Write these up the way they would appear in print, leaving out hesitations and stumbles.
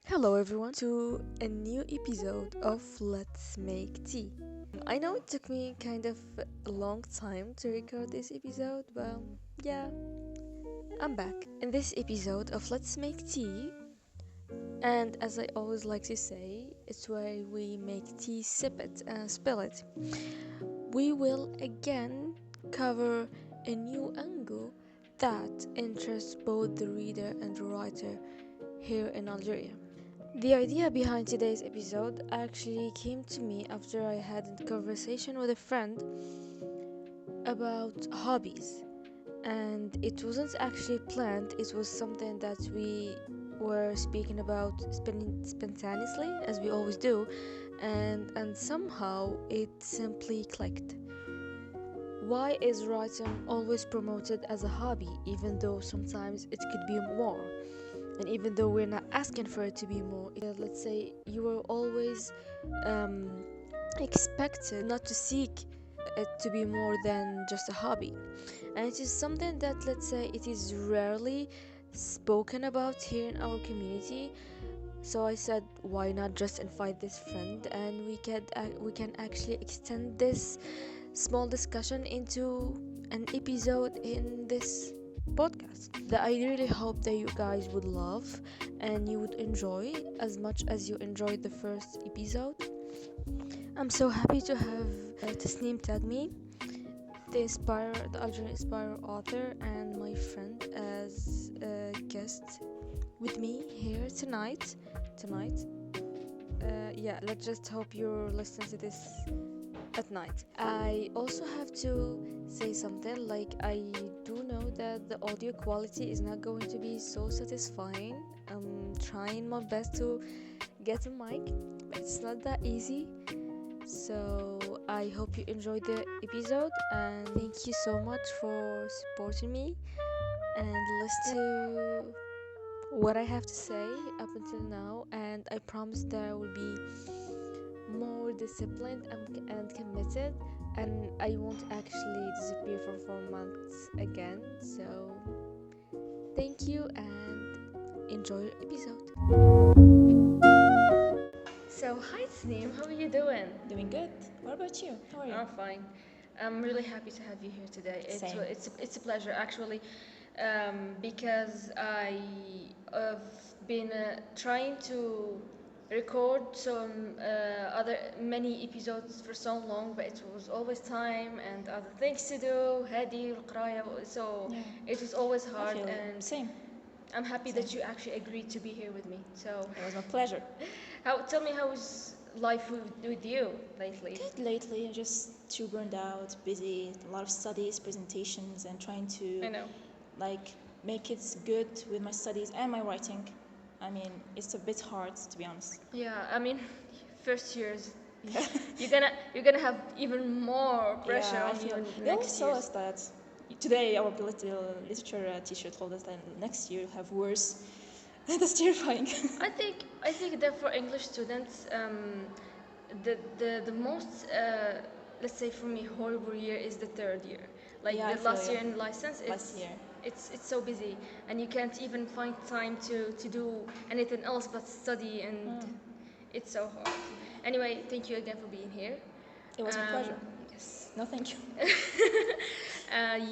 Hello everyone to a new episode of Let's Make Tea. I know it took me kind of a long time to record this episode, but yeah, I'm back. In this episode of Let's Make Tea, and as I always like to say, it's where we make tea, sip it and spill it. We will again cover a new angle that interests both the reader and the writer here in Algeria. The idea behind today's episode actually came to me after I had a conversation with a friend about hobbies, and it wasn't actually planned. It was something that we were speaking about spontaneously, as we always do, and somehow it simply clicked. Why is writing always promoted as a hobby, even though sometimes it could be more? And even though we're not asking for it to be more, let's say you were always um, expected not to seek it to be more than just a hobby. And it is something that, let's say, it is rarely spoken about here in our community. So I said, why not just invite this friend and we can actually extend this small discussion into an episode in this podcast that I really hope that you guys would love and you would enjoy as much as you enjoyed the first episode. I'm so happy to have Tasnim Tagmi, the Algerian Inspire author, and my friend as a guest with me here tonight. Yeah, let's just hope you're listening to this at night. I also have to say something like I do know that the audio quality is not going to be so satisfying. I'm trying my best to get a mic, but it's not that easy. So I hope you enjoyed the episode and thank you so much for supporting me and listen to what I have to say up until now, and I promise that I will be more disciplined and committed, and I won't actually disappear for 4 months again. So thank you and enjoy your episode. So hi Sneem, how are you doing? Doing good. What about you? How are you? I'm fine. I'm really happy to have you here today. Same. It's a pleasure actually, because I have been trying to record some other many episodes for so long, but it was always time and other things to do. هادي والقراية, so Yeah. it was always I hard. feel it. And Same. I'm happy Same. that you actually agreed to be here with me. So It was my pleasure. tell me, how was life with you lately? Good lately. I'm just too burned out, busy, a lot of studies, presentations, and trying I to know. make it good with my studies and my writing. I mean, it's a bit hard to be honest. Yeah, I mean, first years, you're gonna have even more pressure Yeah, I on you feel. in the They next always tell years. us that today our literature teacher told us that next year have worse. That's terrifying. I think that for English students, the most let's say for me horrible year is the third year. Like Yeah, I the feel last you. year in license, Last year. it's so busy and you can't even find time to do anything else but study, and it's so hard. Anyway, thank you again for being here. It was my pleasure. Yes. No, thank you.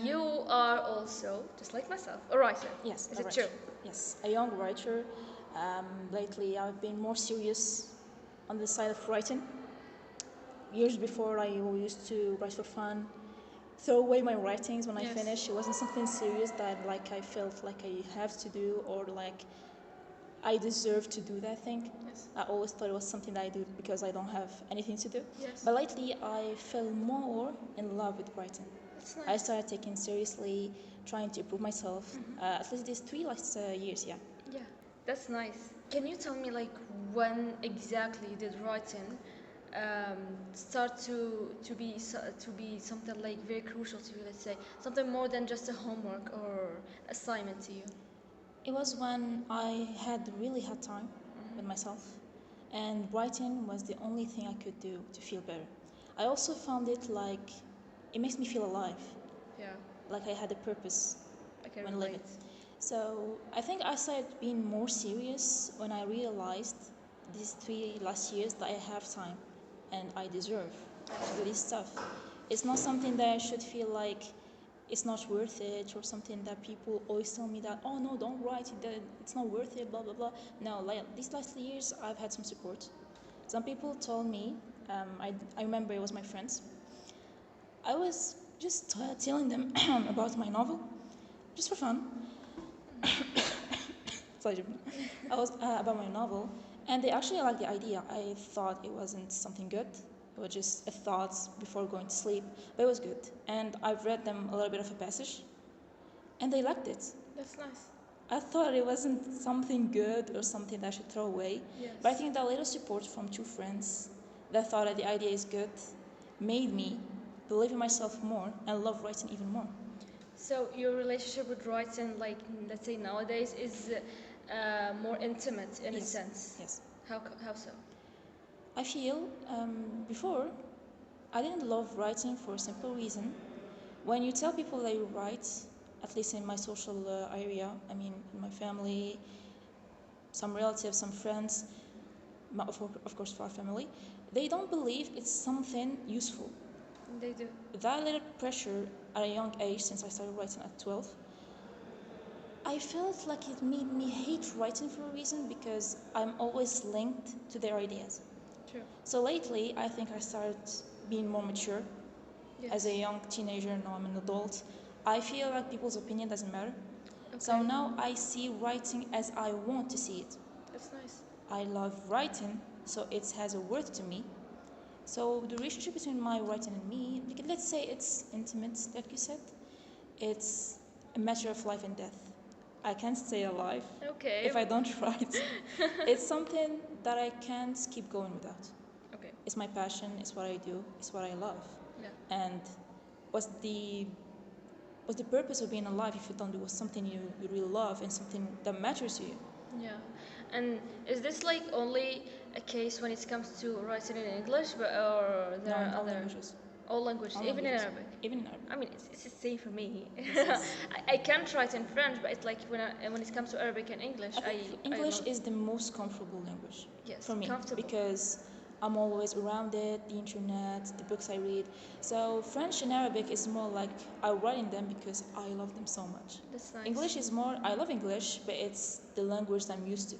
You are also, just like myself, a writer. Yes, Is a it writer. true? Yes, a young writer. Lately, I've been more serious on the side of writing. Years before, I used to write for fun, throw away my writings when I Yes. finish. It wasn't something serious that I felt like I have to do or like I deserve to do that thing. Yes. I always thought it was something that I do because I don't have anything to do. Yes. But lately, I fell more in love with writing. That's nice. I started taking seriously, trying to improve myself. At least these 3 years, yeah. Yeah, that's nice. Can you tell me, like, when exactly did writing start to be something like very crucial to you? Let's say something more than just a homework or assignment to you. It was when I had really had time with myself, and writing was the only thing I could do to feel better. I also found it like it makes me feel alive, Yeah, like I had a purpose I can when relate. living. So I think I started being more serious when I realized these 3 last years that I have time and I deserve to do this stuff. It's not something that I should feel like it's not worth it, or something that people always tell me that, oh no, don't write it, it's not worth it, blah blah blah. No, like these last years I've had some support. Some people told me, I remember it was my friends. I was just telling them about my novel, just for fun. Sorry, I was about my novel, and they actually liked the idea. I thought it wasn't something good. It was just a thought before going to sleep, but it was good. And I've read them a little bit of a passage, and they liked it. That's nice. I thought it wasn't something good or something that I should throw away. Yes. But I think that little support from 2 friends that thought that the idea is good made me believe in myself more and love writing even more. So your relationship with writing, like let's say nowadays, is more intimate in a Yes. sense. Yes. How so? I feel before I didn't love writing for a simple reason. When you tell people that you write, at least in my social area, I mean, in my family, some relatives, some friends, of course, for our family, they don't believe it's something useful. They do. That little pressure at a young age, since I started writing at 12, I felt like it made me hate writing for a reason because I'm always linked to their ideas. True. So lately, I think I started being more mature. Yes. As a young teenager, now I'm an adult. I feel like people's opinion doesn't matter. Okay. So now I see writing as I want to see it. That's nice. I love writing, so it has a worth to me. So the relationship between my writing and me, let's say it's intimate, like you said. It's a matter of life and death. I can't stay alive Okay. if I don't write. It's something that I can't keep going without. Okay. It's my passion, it's what I do, it's what I love. Yeah. And what's the purpose of being alive if you don't do something you really love and something that matters to you? Yeah. And is this like only a case when it comes to writing in English, or there No, in are all other languages. all languages, All even languages. in Arabic? Even in Arabic. I mean, it's the same for me. Yes. I can't write in French, but it's like when it comes to Arabic and English, I think English is the most comfortable language yes, for me comfortable. because I'm always around it, the internet, the books I read. So French and Arabic is more like I write in them because I love them so much. That's nice. English is more, I love English, but it's the language I'm used to.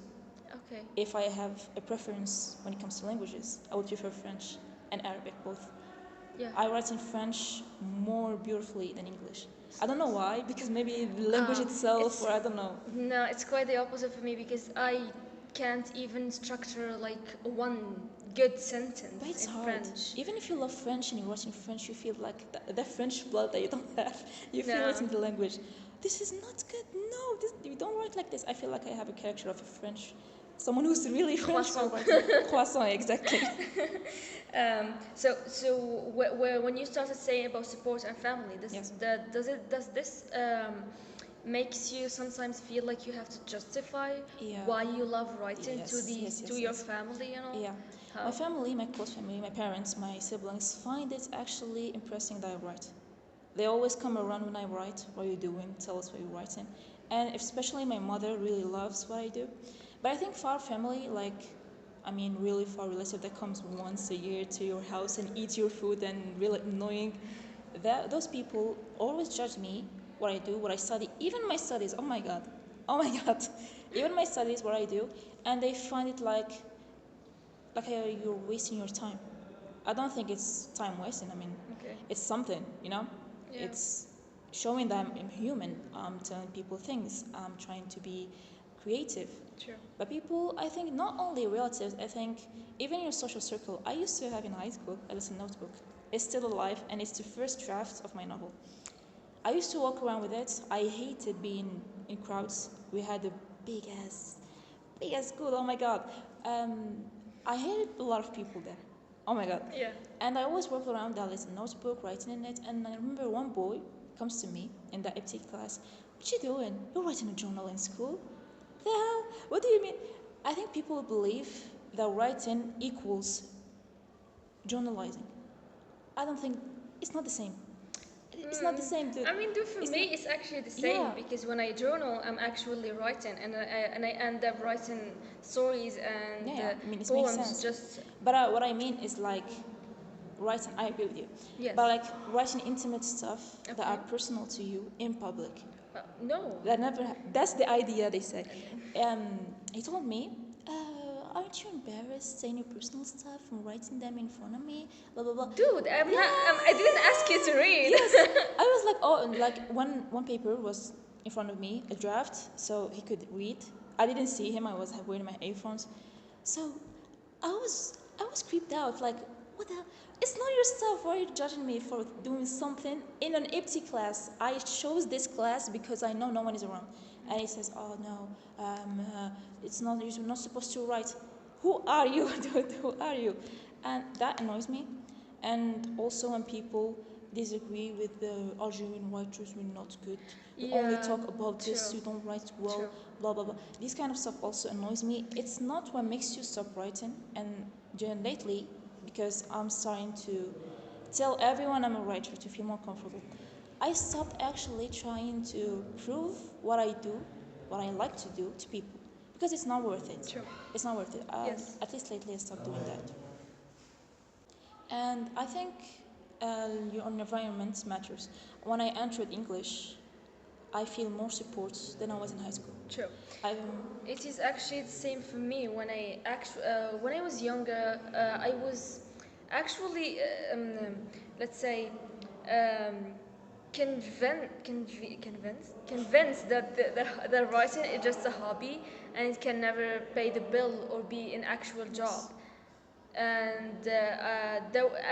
Okay. If I have a preference when it comes to languages, I would prefer French and Arabic both. Yeah. I write in French more beautifully than English. I don't know why, because maybe the language itself, or I don't know. No, it's quite the opposite for me because I can't even structure like one good sentence But it's in hard. French. Even if you love French and you write in French, you feel like the French blood that you don't have. You feel No. it in the language. This is not good. No, you don't write like this. I feel like I have a character of a French, someone who's really French. Croissant, exactly. When you started saying about support and family, Yes. does this makes you sometimes feel like you have to justify Yeah. why you love writing Yes, to yes, yes, your yes. family, you know? Yeah. How? My family, my close family, my parents, my siblings find it actually impressive that I write. They always come around when I write. What are you doing? Tell us what you're writing. And especially my mother really loves what I do. But I think far family, really far relative that comes once a year to your house and eats your food and really annoying, those people always judge me, what I do, what I study, even my studies. Oh my god, even my studies, what I do, and they find it like you're wasting your time. I don't think it's time wasting. Okay. It's something, Yeah. It's showing that I'm human. I'm telling people things. I'm trying to be creative. True. But people, I think, not only relatives, I think even your social circle. I used to have in high school a little notebook. It's still alive, and it's the first draft of my novel. I used to walk around with it. I hated being in crowds. We had a big ass school. Oh my god. I hated a lot of people there. Oh my god. Yeah. And I always walk around that little notebook, writing in it. And I remember one boy comes to me in the ep class. What you doing? You're writing a journal in school? The hell? What do you mean? I think people believe that writing equals journalizing. I don't think it's not the same. It's not the same, dude. I mean, dude, for It's me, not- it's actually the same yeah. because when I journal, I'm actually writing, and I end up writing stories and Yeah, I mean, it makes poems. sense. Just But what I mean is like writing. I agree with you. yes. But like writing intimate stuff that Okay. are personal to you in public. No. That never. That's the idea they say. He told me, "Aren't you embarrassed saying your personal stuff and writing them in front of me?" Blah blah blah. Dude, I'm not. I didn't ask you to read. Yes, I was like, oh, and like one paper was in front of me, a draft, so he could read. I didn't see him. I was wearing my earphones, so I was creeped out. Like, what the? It's not your stuff. Why are you judging me for doing something in an empty class? I chose this class because I know no one is around. And he says, oh no, it's not. You're not supposed to write. Who are you, dude? Who are you? And that annoys me. And also when people disagree with the Algerian writers, we're not good. We only talk about this, true. you don't write well, True. blah blah blah. This kind of stuff also annoys me. It's not what makes you stop writing. And lately, because I'm starting to tell everyone I'm a writer to feel more comfortable, I stopped actually trying to prove what I do, what I like to do to people, because it's not worth it. True. It's not worth it. Yes. At least lately I stopped doing that. And I think your environment matters. When I entered English, I feel more support than I was in high school. True. I'm, It is actually the same for me. When I was younger, I was actually, let's say, um, convinced that the writing is just a hobby and it can never pay the bill or be an actual job. And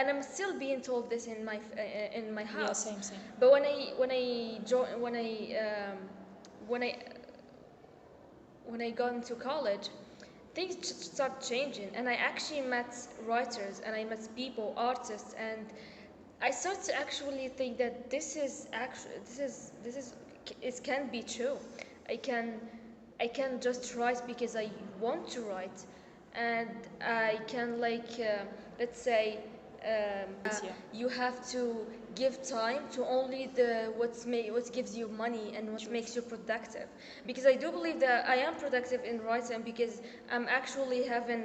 I'm still being told this in my yeah, house. same. But when I got into college, things start changing, and I actually met writers and I met people, artists, and I start to actually think that it can be true. I can I can just write because I want to write, and I can let's say Yeah. you have to give time to only what gives you money and what True. makes you productive, because I do believe that I am productive in writing because I'm actually having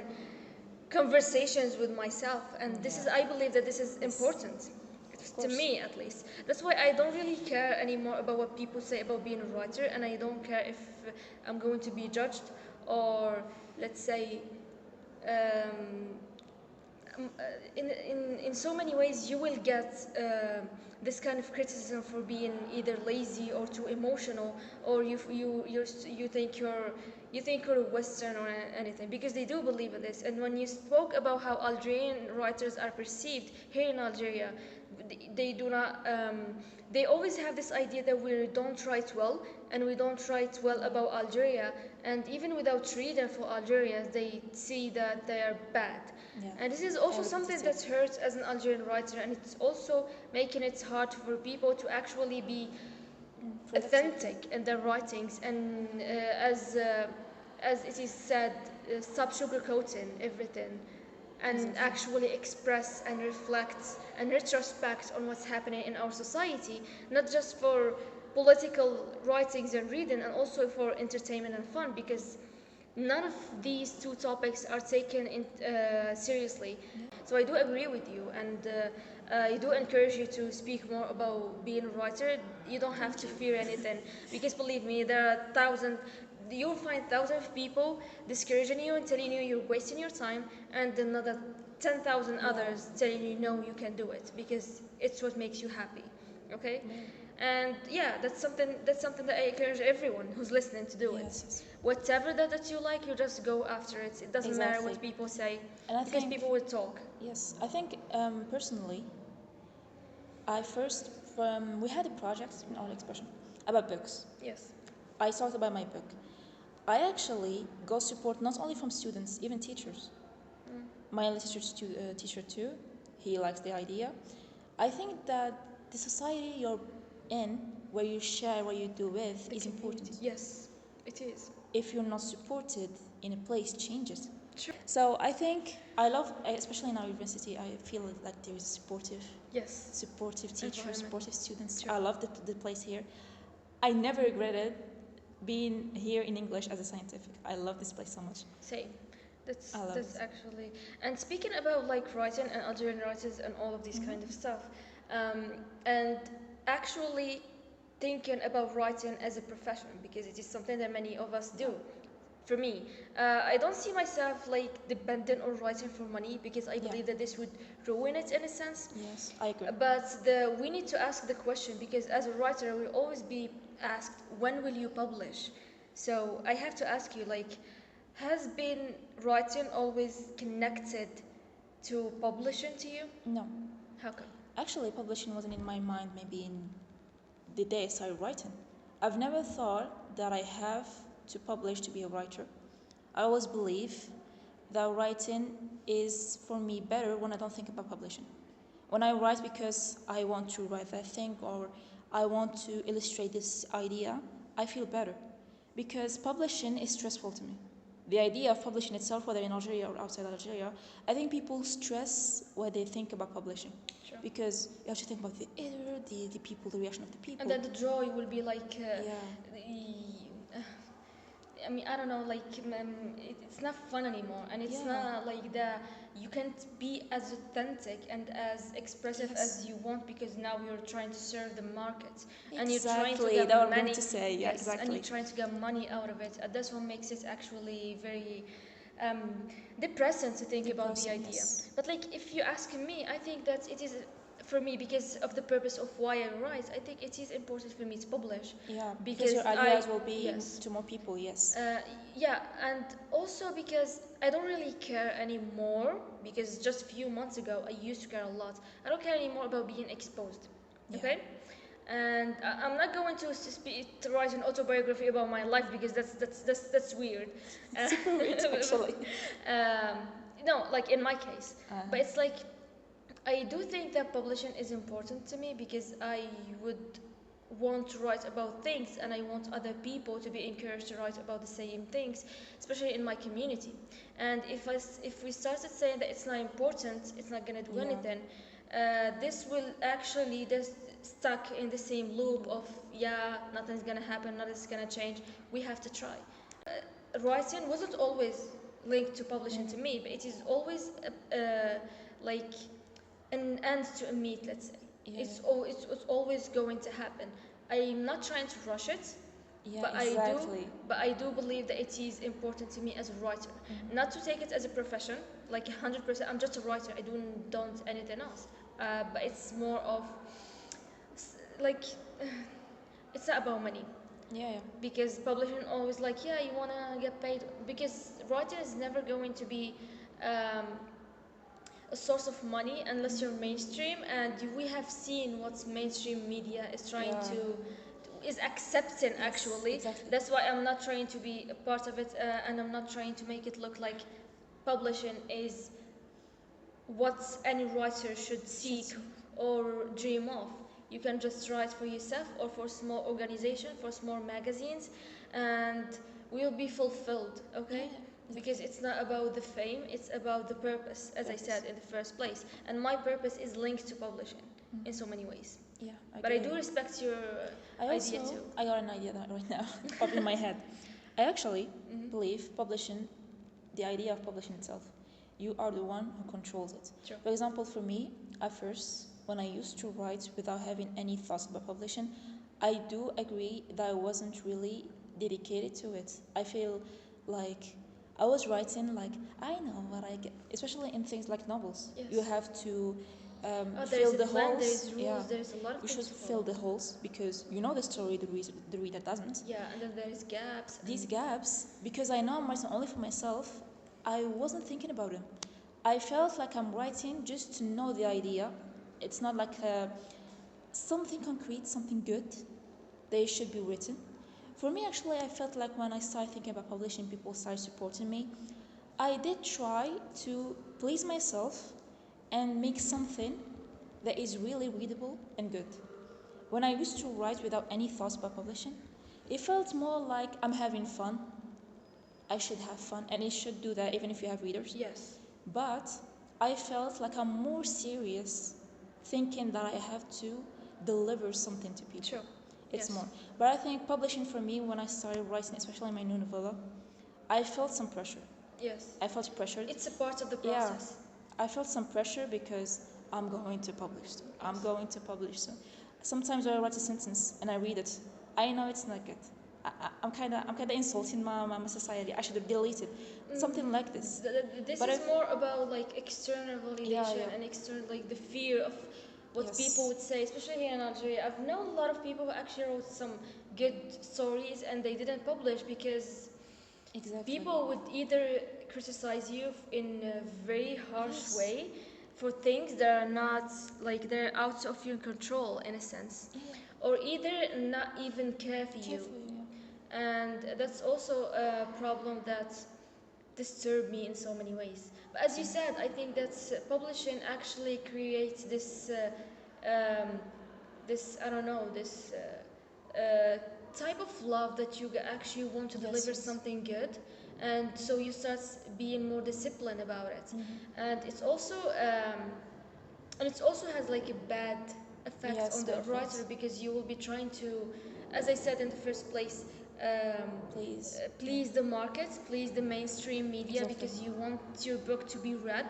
conversations with myself, and this is I believe that this is important to course. me, at least. That's why I don't really care anymore about what people say about being a writer, and I don't care if I'm going to be judged, or let's say um, in so many ways you will get this kind of criticism for being either lazy or too emotional, or you think you're Western or anything, because they do believe in this. And when you spoke about how Algerian writers are perceived here in Algeria, they do not they always have this idea that we don't write well, and we don't write well about Algeria, and even without reading for Algeria they see that they are bad. Yeah. And this is also something that hurts as an Algerian writer, and it's also making it hard for people to actually be authentic in their writings, and as it is said, stop sugarcoating everything, and Exactly. actually express and reflect and retrospect on what's happening in our society, not just for political writings and reading, and also for entertainment and fun, because none of these two topics are taken seriously. So I do agree with you, and I do encourage you to speak more about being a writer. You don't have to fear anything, because believe me, there are you'll find thousands of people discouraging you and telling you you're wasting your time, and another 10,000 others telling you no, you can do it because it's what makes you happy. Okay? And yeah, that's something that I encourage everyone who's listening to do Yes. it. Whatever that you like, you just go after it. It doesn't matter what people say, And I because think people will talk. Yes, I think personally, I first we had a project in our expression about books. Yes. I talked about my book. I actually got support not only from students, even teachers. My teacher too, he likes the idea. I think that the society you're in, where you share what you do with, is important. Yes, it is. If you're not supported in a place, changes. True. So I think I love, especially in our university, I feel like there is Yes. supportive teachers, Environment. supportive students. True. I love the place here. I never regretted being here in English as a scientific. I love this place so much. Same. That's I love that's it. actually. And speaking about like writing and Algerian writers and all of these kind of stuff, and actually thinking about writing as a profession because it is something that many of us do. For me, I don't see myself like dependent on writing for money because I believe that this would ruin it in a sense. Yes, I agree. But we need to ask the question because as a writer, we'll always be asked, when will you publish? So I have to ask you, like, has been writing always connected to publishing to you? No, How come? actually, publishing wasn't in my mind. Maybe in the day I started writing, I've never thought that I have to publish to be a writer. I always believe that writing is for me better when I don't think about publishing. When I write because I want to write that thing or I want to illustrate this idea, I feel better. Because publishing is stressful to me. The idea of publishing itself, whether in Algeria or outside Algeria, I think people stress when they think about publishing. Sure. Because you have to think about the editor, the people, the reaction of the people. And then the joy will be like, yeah. I mean, I don't know, like it's not fun anymore, and it's Yeah. not like you can't be as authentic and as expressive Yes. as you want because now you're trying to serve the market, and you're trying to Exactly, get that what I'm money. going to say. Yeah, Yes, exactly. and you're trying to get money out of it. And that's what makes it actually very um, depressing to think about the Depressing, idea. yes. But like, if you ask me, I think that it is for me because of the purpose of why I write. I think it is important for me to publish. Yeah, Because your ideas will be yes. to more people, yes. Yeah, and also because I don't really care anymore because just a few months ago I used to care a lot. I don't care anymore about being exposed. Yeah. Okay? And I'm not going to write an autobiography about my life because that's weird. Super weird, actually. No, like in my case. Uh-huh. But it's like I do think that publishing is important to me because I would want to write about things and I want other people to be encouraged to write about the same things, especially in my community. And if we started saying that it's not important, it's not gonna do Yeah. anything, this will actually just stuck in the same loop of nothing's gonna happen, nothing's gonna change. We have to try. Writing wasn't always linked to publishing to me, but it is always like an end to a meet, let's say. Yeah. It's always going to happen. I'm not trying to rush it, Yeah, but exactly. I do believe that it is important to me as a writer. Not to take it as a profession, like 100%. I'm just a writer. I don't anything else. But it's more of like it's not about money Yeah, yeah. because publishing always like you wanna get paid because writing is never going to be um, a source of money unless you're mainstream, and we have seen what mainstream media is trying Yeah. to is accepting actually. exactly. That's why I'm not trying to be a part of it, and I'm not trying to make it look like publishing is what any writer should seek or dream of. You can just write for yourself or for small organization, for small magazines, and we'll be fulfilled, okay? Yeah. Because it's not about the fame, it's about the purpose, as I said in the first place. And my purpose is linked to publishing in so many ways. Yeah, But I do respect your idea too. I got an idea that right now up in my head. I actually believe publishing, the idea of publishing itself, you are the one who controls it. Sure. For example, for me, at first, when I used to write without having any thoughts about publishing, I do agree that I wasn't really dedicated to it. I feel like I was writing like I know what I get, especially in things like novels. Yes. You have to There's fill a the plan, holes. there's rules, Yeah. there's a lot of You things should to fill follow. the holes because you know the story, the reader doesn't. Yeah, and then there's gaps. These gaps, because I know I'm writing only for myself, I wasn't thinking about them. I felt like I'm writing just to know the idea. It's not like something concrete, something good. They should be written. For me, actually, I felt like when I started thinking about publishing, people started supporting me. I did try to please myself and make something that is really readable and good. When I used to write without any thoughts about publishing, it felt more like I'm having fun. I should have fun, and it should do that even if you have readers. Yes. But I felt like I'm more serious thinking that I have to deliver something to people. Sure. It's Yes. more. But I think publishing for me, when I started writing, especially my new novella, I felt some pressure. Yes. I felt pressured. It's a part of the process. I felt some pressure because I'm going to publish soon. I'm going to publish soon. Sometimes when I write a sentence and I read it, I know it's not good. I'm kind of insulting my society. I should have deleted something like this. This But is more about like external validation Yeah. and external, like the fear of what Yes. people would say, especially here in Algeria. I've known a lot of people who actually wrote some good stories and they didn't publish because Exactly. people would either criticize you in a very harsh Yes. way for things that are not, like, they're out of your control in a sense, or either not even care for you. And that's also a problem that disturbed me in so many ways. But as you said, I think that publishing actually creates this this, I don't know, this type of love that you actually want to deliver something good, and so you start being more disciplined about it. And it's also has like a bad effect Yes, on the bad writer, effects. because you will be trying to, as I said in the first place, please the market, please the mainstream media, Exactly. because you want your book to be read.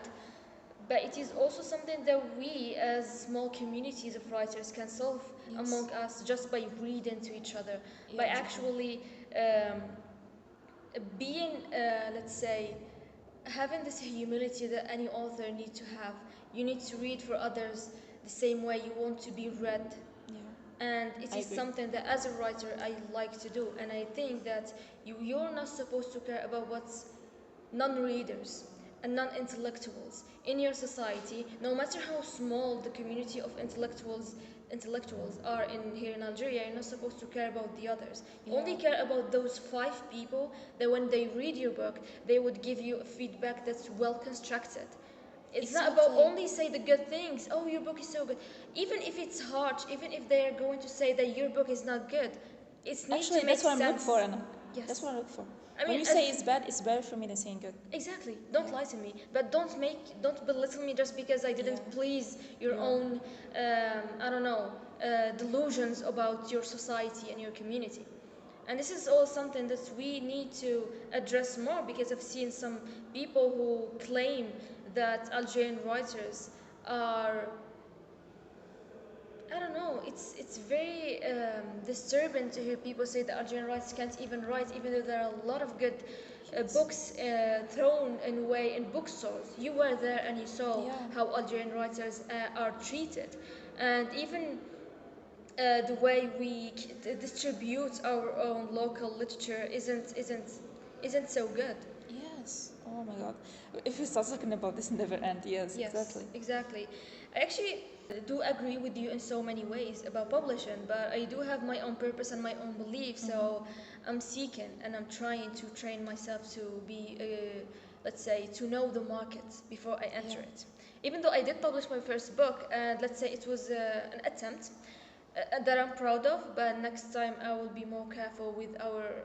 But it is also something that we, as small communities of writers, can solve among us just by reading to each other, by actually being, let's say, having this humility that any author needs to have. You need to read for others the same way you want to be read. And it is something that as a writer I like to do, and I think that you're not supposed to care about what's non-readers and non-intellectuals in your society, no matter how small the community of intellectuals are in here in Algeria. You're not supposed to care about the others. You only care about those 5 people that when they read your book, they would give you a feedback that's well constructed. It's not about only say the good things. Oh, your book is so good. Even if it's harsh, even if they are going to say that your book is not good, it needs to make that's what sense. I'm looking for, Anna. Yes. That's what I look for. I mean, when you say it's bad, it's better for me than saying good. Exactly. Don't lie to me, but don't belittle me just because I didn't please your own, I don't know, delusions about your society and your community. And this is all something that we need to address more, because I've seen some people who claim that Algerian writers are, I don't know, it's very disturbing to hear people say that Algerian writers can't even write, even though there are a lot of good books thrown away in bookstores. You were there and you saw how Algerian writers are treated, and even the way we distribute our own local literature isn't so good. Yes. Oh my God. If we start talking about this, never end. Yes. Exactly. I actually do agree with you in so many ways about publishing, but I do have my own purpose and my own beliefs. So I'm seeking and I'm trying to train myself to be, let's say, to know the market before I enter it. Even though I did publish my first book, and let's say it was an attempt that I'm proud of, but next time I will be more careful with our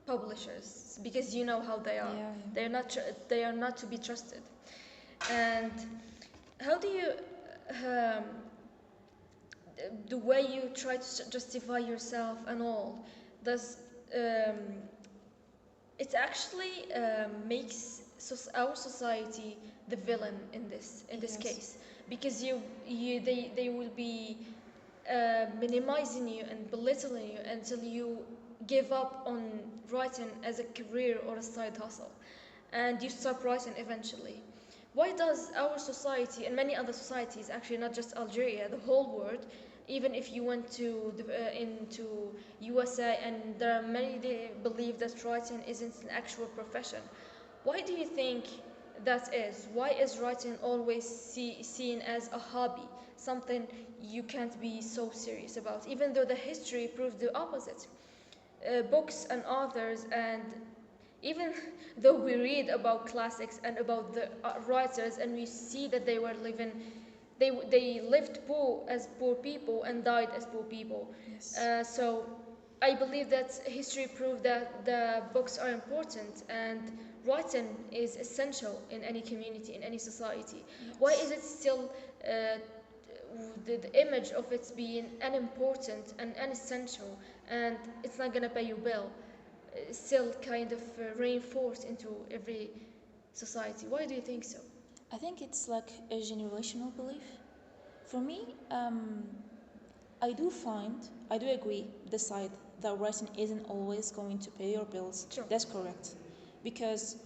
publishers, because you know how they are. They are not to be trusted. And how do you the way you try to justify yourself and all, does it actually makes our society the villain in this case, because they will be minimizing you and belittling you until you give up on writing as a career or a side hustle, and you stop writing eventually. Why does our society and many other societies, actually not just Algeria, the whole world, even if you went to into USA, and there are many that believe that writing isn't an actual profession, why do you think that is? Why is writing always seen as a hobby, something you can't be so serious about, even though the history proves the opposite? Books and authors, and even though we read about classics and about the writers, and we see that they were living, they lived poor as poor people and died as poor people. So I believe that history proved that the books are important and writing is essential in any community, in any society. Why is it still the image of it being unimportant and unessential, and it's not gonna pay you bill, still kind of reinforced into every society? Why do you think so? I think it's like a generational belief. For me, I do agree, the side that writing isn't always going to pay your bills. Sure. That's correct. Because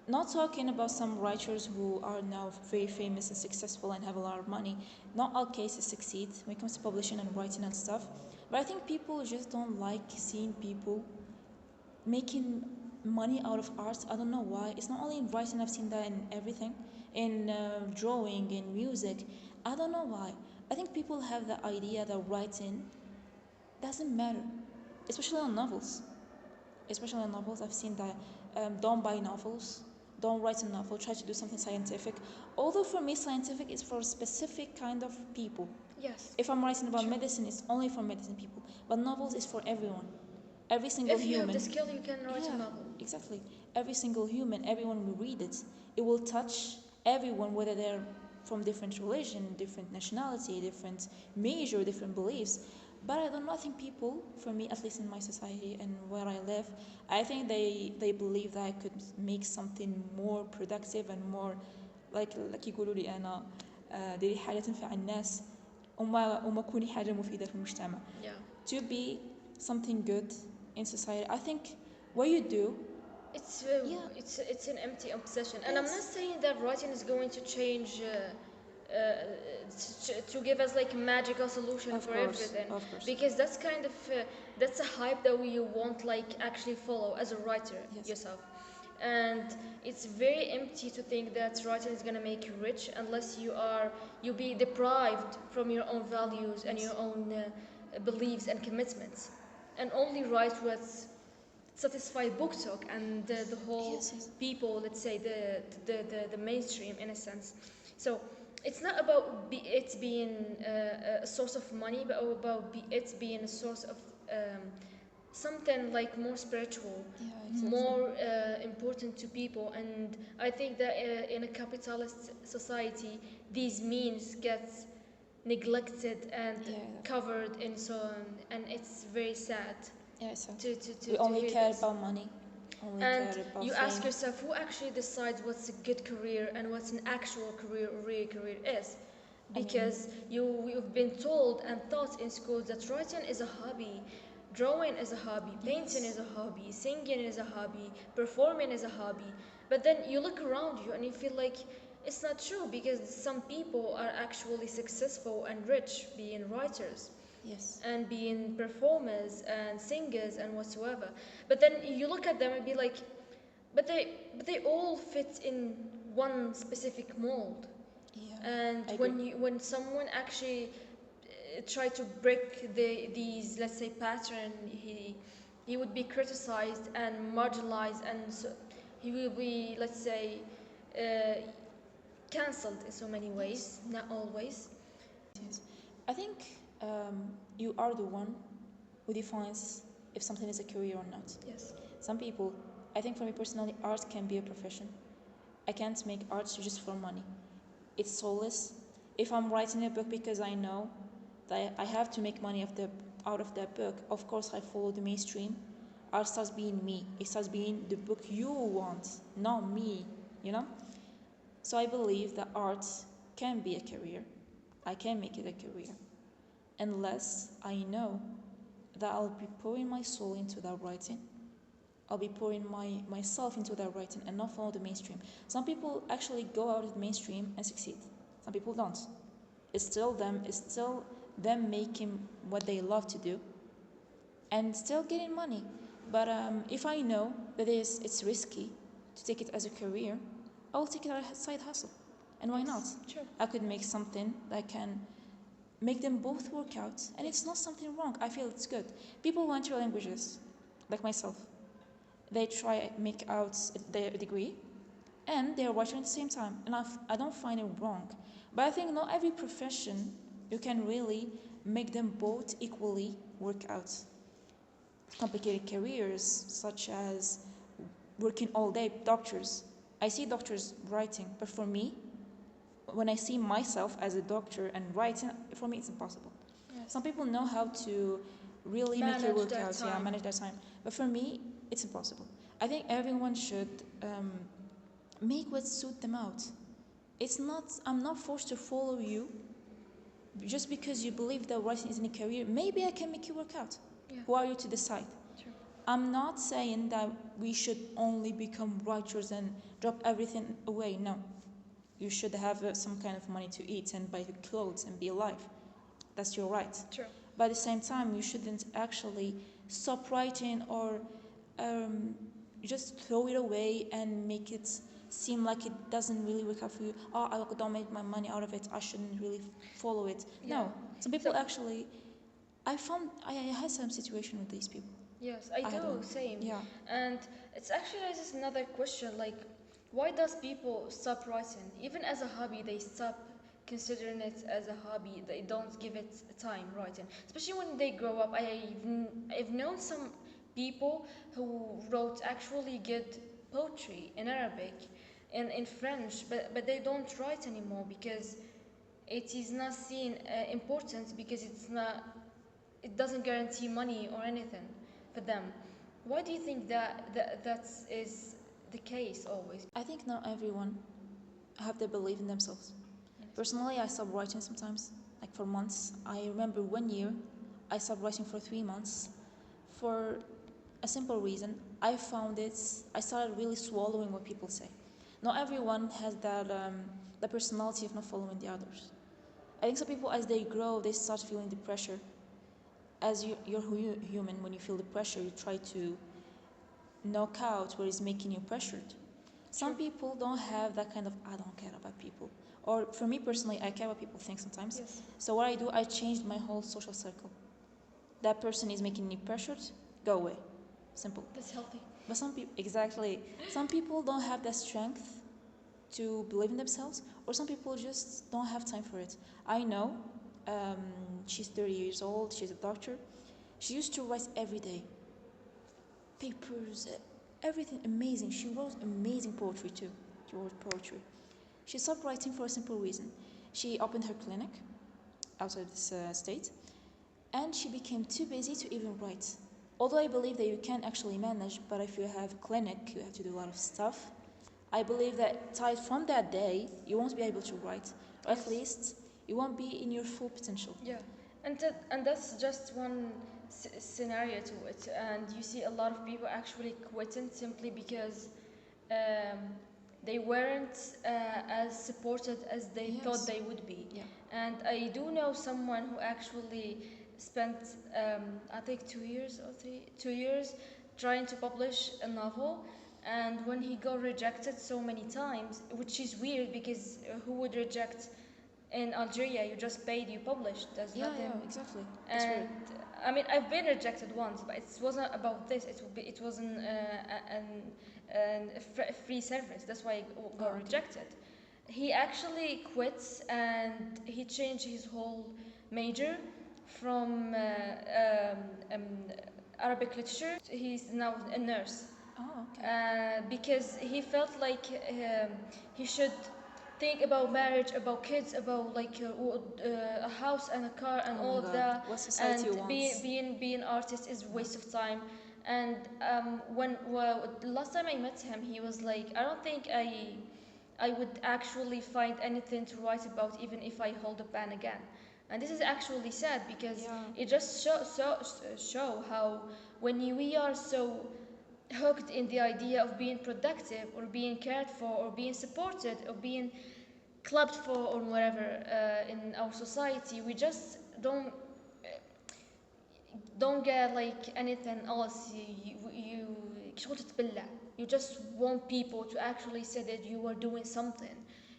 not talking about some writers who are now very famous and successful and have a lot of money, not all cases succeed when it comes to publishing and writing and stuff. But I think people just don't like seeing people making money out of art. I don't know why. It's not only in writing, I've seen that in everything, in drawing, in music. I don't know why. I think people have the idea that writing doesn't matter, especially on novels. Especially on novels, I've seen that don't buy novels, don't write a novel, try to do something scientific. Although for me, scientific is for a specific kind of people. Yes. If I'm writing about Sure. medicine, it's only for medicine people. But novels is for everyone. Every single If you human. have the skill, you can write a novel. Exactly. Every single human, everyone will read it. It will touch everyone, whether they're from different religion, different nationality, different major, different beliefs. But I don't know. I think people, for me, at least in my society and where I live, I think they believe that I could make something more productive and more like يقولوا لي أنا ديري حاجة تنفع الناس وما كوني حاجة مفيدة في المجتمع. Yeah. To be something good in society. I think what you do, It's an empty obsession, and I'm not saying that writing is going to change to give us like a magical solution for everything, of course. because that's kind of that's a hype that we won't like actually follow as a writer yourself. And it's very empty to think that writing is gonna make you rich unless you be deprived from your own values and your own beliefs and commitments, and only write what's satisfy book talk and the whole people, let's say the mainstream in a sense. So it's not about it being a source of money, but about it being a source of something like more spiritual, more important to people. And I think that in a capitalist society, these means get neglected and covered in so on, and it's very sad. We only care about money. And you ask yourself, who actually decides what's a good career and what's an actual career or real career is? Because you've been told and taught in schools that writing is a hobby, drawing is a hobby, painting is a hobby, singing is a hobby, performing is a hobby. But then you look around you and you feel like it's not true, because some people are actually successful and rich being writers. Yes. And being performers and singers and whatsoever. But then you look at them and be like, but they all fit in one specific mold. Yeah. And when someone actually try to break these, let's say, pattern, he would be criticized and marginalized, and so he will be, let's say, cancelled in so many ways, not always. Yes. I think you are the one who defines if something is a career or not. Yes. Some people, I think for me personally, art can be a profession. I can't make art just for money. It's soulless. If I'm writing a book because I know that I have to make money out of that book, of course I follow the mainstream. Art starts being me. It starts being the book you want, not me, you know? So I believe that art can be a career. I can make it a career. Unless I know that I'll be pouring my soul into that writing. I'll be pouring myself into that writing and not follow the mainstream. Some people actually go out of the mainstream and succeed. Some people don't. It's still them making what they love to do and still getting money. But if I know that it's risky to take it as a career, I will take it as a side hustle. And why not? Sure. I could make something that can make them both work out, and it's not something wrong. I feel it's good. People who enter languages, like myself, they try make out their degree, and they are watching at the same time, and I don't find it wrong. But I think not every profession you can really make them both equally work out. complicated careers, such as working all day, doctors. I see doctors writing, but for me, when I see myself as a doctor and writing, for me it's impossible. Yes. Some people know how to really manage make it work out, yeah, manage their time. But for me, it's impossible. I think everyone should make what suit them out. It's not. I'm not forced to follow you just because you believe that writing isn't a career. Maybe I can make you work out. Yeah. Who are you to decide? True. I'm not saying that we should only become writers and drop everything away. No. You should have some kind of money to eat and buy clothes and be alive. That's your right. True. But at the same time, you shouldn't actually stop writing or just throw it away and make it seem like it doesn't really work out for you. Oh, I don't make my money out of it. I shouldn't really follow it. Yeah. No. Some people actually. I had some situation with these people. Yes, I do. Same. Yeah. And it's actually raises another question, like, why does people stop writing? Even as a hobby, they stop considering it as a hobby. They don't give it time writing, especially when they grow up. I've known some people who wrote actually good poetry in Arabic and in French, but they don't write anymore because it is not seen important, because it doesn't guarantee money or anything for them. Why do you think that is the case always? I think not everyone have the belief in themselves. Yes. Personally, I stopped writing sometimes, like for months. I remember 1 year, I stopped writing for 3 months for a simple reason. I started really swallowing what people say. Not everyone has the personality of not following the others. I think some people, as they grow, they start feeling the pressure. As you're human, when you feel the pressure, you try to knock out what is making you pressured. Some people don't have that kind of, I don't care about people. Or for me personally, I care what people think sometimes. Yes. So what I do, I changed my whole social circle. That person is making me pressured, go away. Simple. That's healthy. But some people, exactly. Some people don't have that strength to believe in themselves, or some people just don't have time for it. I know, she's 30 years old, she's a doctor. She used to write every day. Papers, everything amazing. She wrote amazing poetry too. She wrote poetry. She stopped writing for a simple reason. She opened her clinic outside this state, and she became too busy to even write. Although I believe that you can actually manage, but if you have a clinic, you have to do a lot of stuff. I believe that tied from that day, you won't be able to write, or at least you won't be in your full potential. Yeah, and that's just one scenario to it. And you see a lot of people actually quitting simply because um, they weren't as supported as they thought they would be. Yeah. And I do know someone who actually spent, I think 2 years or 2 years trying to publish a novel. And when he got rejected so many times, which is weird because who would reject in Algeria? You just paid, you published. There's nothing. Yeah, exactly. And I mean, I've been rejected once, but it wasn't about this. It wasn't a free service. That's why I got rejected. He actually quit and he changed his whole major from Arabic literature. He's now a nurse. Oh, okay. Because he felt like he should think about marriage, about kids, about like a house and a car and all of that. What society and wants. Being artist is a waste of time. And the last time I met him, he was like, I don't think I would actually find anything to write about, even if I hold a pen again. And this is actually sad because it just show how when we are so hooked in the idea of being productive or being cared for or being supported or being clapped for or whatever in our society, we just don't get like anything else. You just want people to actually say that you are doing something.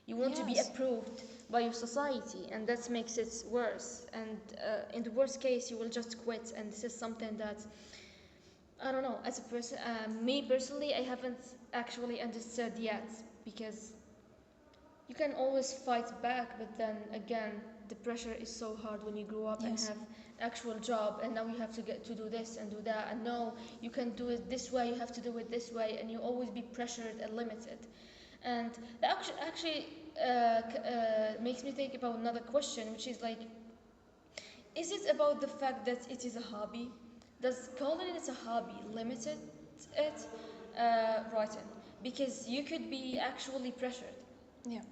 You want to be approved by your society, and that makes it worse. And in the worst case, you will just quit. And this is something that I don't know. As a person, me personally, I haven't actually understood yet, because you can always fight back, but then again, the pressure is so hard when you grow up and Yes. have actual job, and now you have to get to do this and do that, and no, you can do it this way, you have to do it this way, and you always be pressured and limited. And that actually makes me think about another question, which is like, is it about the fact that it is a hobby? Does calling it a hobby limit it? Writing, because you could be actually pressured. Yeah,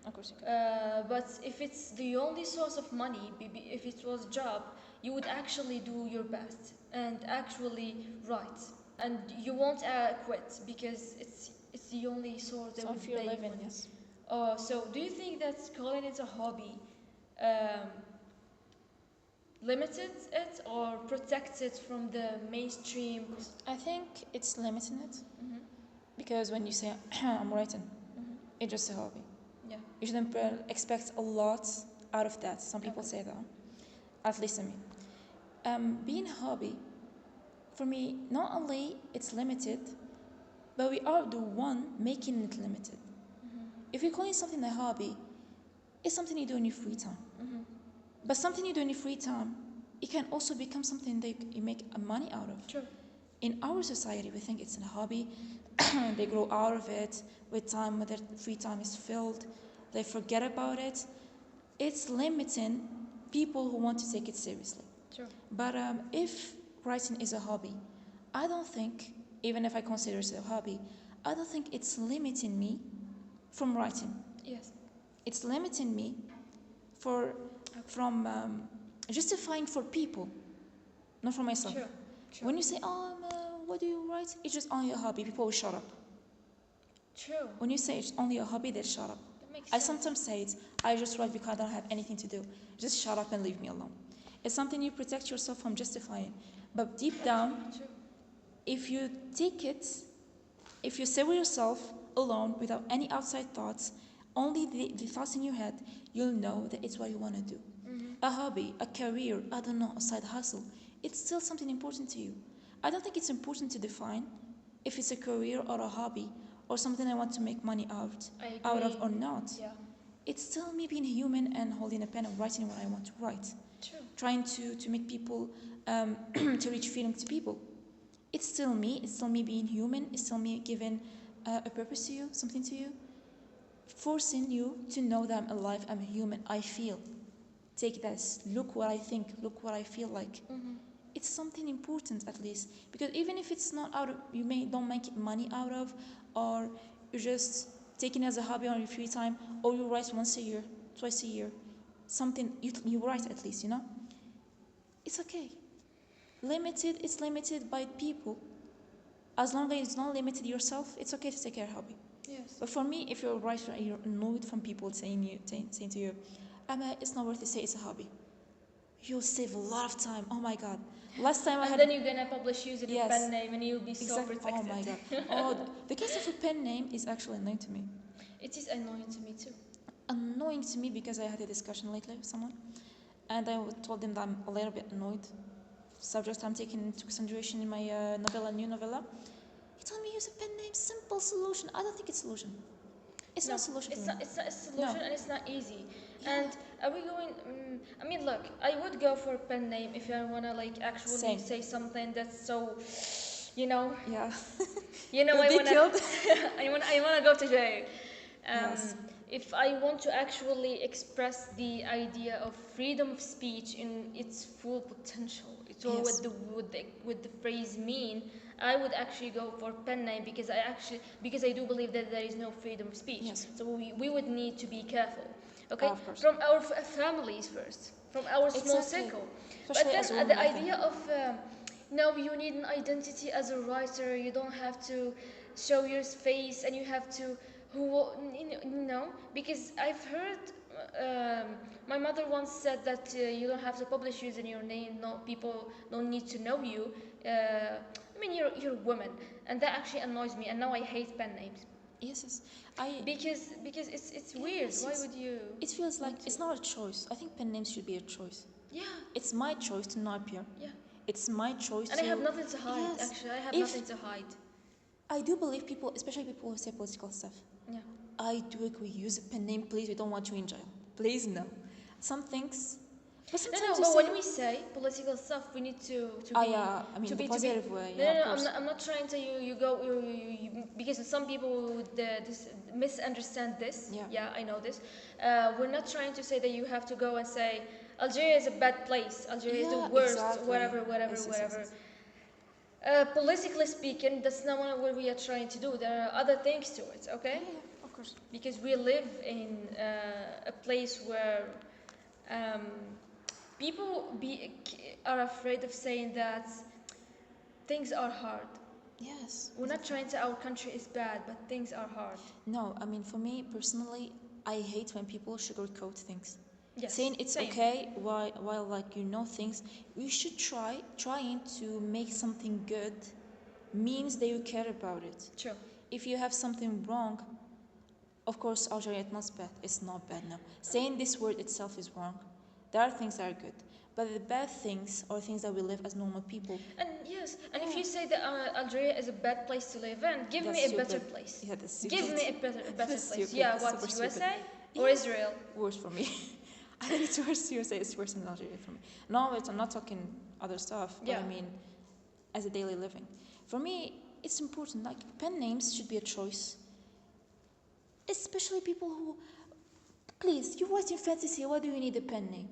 of course you can. But if it's the only source of money, if it was a job, you would actually do your best and actually write, and you won't quit because it's the only source that So would if you're pay living, money. yes. So do you think that calling it a hobby um, limited it or protects it from the mainstream? I think it's limiting it Mm-hmm. because when you say I'm writing, Mm-hmm. it's just a hobby. Yeah. You shouldn't expect a lot out of that. Some people say that, at least to me. Being a hobby, for me, not only it's limited, but we are the one making it limited. Mm-hmm. If you're calling something a hobby, it's something you do in your free time. Mm-hmm. But something you do in your free time, it can also become something that you make money out of. Sure. In our society, we think it's a hobby. They grow out of it with time, when their free time is filled. They forget about it. It's limiting people who want to take it seriously. Sure. But if writing is a hobby, I don't think, even if I consider it a hobby, I don't think it's limiting me from writing. Yes. It's limiting me from justifying for people, not for myself. Sure. Sure. When you say, what do you write? It's just only a hobby, people will shut up. True. When you say it's only a hobby, they'll shut up. That makes I sense. sometimes say it, I just write because I don't have anything to do. Just shut up and leave me alone. It's something you protect yourself from justifying. But deep down, True. if you take it, if you stay with yourself alone without any outside thoughts, only the thoughts in your head, you'll know that it's what you want to do. Mm-hmm. A hobby, a career, I don't know, a side hustle, it's still something important to you. I don't think it's important to define if it's a career or a hobby or something I want to make money out of or not. Yeah. It's still me being human and holding a pen and writing what I want to write. True. Trying to make people, to reach feeling to people. It's still me being human, it's still me giving a purpose to you, something to you. Forcing you to know that I'm alive, I'm human, I feel. Take this, look what I think, look what I feel like. Mm-hmm. It's something important at least. Because even if it's not out of, don't make money out of, or you're just taking it as a hobby on your free time, or you write once a year, twice a year, something you write at least, it's okay. It's limited by people. As long as it's not limited yourself, it's okay to take a hobby. Yes. But for me, if you're a writer and you're annoyed from people saying to you, it's not worth to say it's a hobby, you'll save a lot of time. Oh my God. Last time And then you're gonna publish using a Yes. pen name, and you'll be so Exactly. protected. Oh my God. The case of a pen name is actually annoying to me. It is annoying to me too. Annoying to me because I had a discussion lately with someone, and I told them that I'm a little bit annoyed. Subject I'm taking into consideration in my new novella. He told me use a pen name, simple solution. I don't think it's a solution. It's not a solution. It's for not. me. It's not a solution, No. and it's not easy. Yeah. And are we going? I mean, look, I would go for a pen name if I wanna actually Same. say something that's so, you know, Yeah. I You'll be wanna, killed. I wanna go to jail. Yes. If I want to actually express the idea of freedom of speech in its full potential, it's all Yes. with the phrase mean, I would actually go for pen name because I do believe that there is no freedom of speech. Yes. So we would need to be careful. Okay, Of course. from our families first, from our small Exactly. circle. Especially But as a then woman, the I think. idea of no, you need an identity as a writer. You don't have to show your face, and you have to because I've heard my mother once said that you don't have to publish using your name. No, people don't need to know you. You're a woman, and that actually annoys me. And now I hate pen names Yes. because it's weird. Yes, Why it's- would you? It feels like want to? it's not a choice. I think pen names should be a choice. Yeah, It's my choice to not appear. yeah. It's my choice And to. I have nothing to hide. Yes. Actually, I have If- nothing to hide. I do believe people, especially people who say political stuff. Yeah. I do agree. Use a pen name, please. We don't want you in jail. Please, no. some things. But No, sometimes no. But when we say political stuff, we need to be. yeah, I mean, to the be positive way, No, yeah, no, of no. course. I'm not trying to you go because some people would misunderstand this. Yeah. Yeah, I know this. We're not trying to say that you have to go and say Algeria is a bad place. Algeria is the Yeah, worst. exactly. Whatever. Yes. Politically speaking, that's not what we are trying to do. There are other things to it, okay? Yeah, of course. Because we live in a place where um, people are afraid of saying that things are hard. Yes. We're not Exactly. trying to say our country is bad, but things are hard. No, I mean, for me personally, I hate when people sugarcoat things. Yes, Saying it's same. okay while like things, you should trying to make something good means that you care about it. True. If you have something wrong, of course, Algeria it's not bad, no. Saying this word itself is wrong. There are things that are good, but the bad things are things that we live as normal people. And yes, and if you say that Algeria is a bad place to live in, give That's me a stupid. better place. Yeah, that's stupid. Give me a better That's place. stupid. Yeah, That's what, super USA stupid. or Yeah. Israel? Worse for me. I think it's worse. USA is worse than Algeria for me. No, I'm not talking other stuff, but Yeah. I mean, as a daily living. For me, it's important. Like, pen names should be a choice. Especially people who, please, you write in fantasy, why do you need a pen name?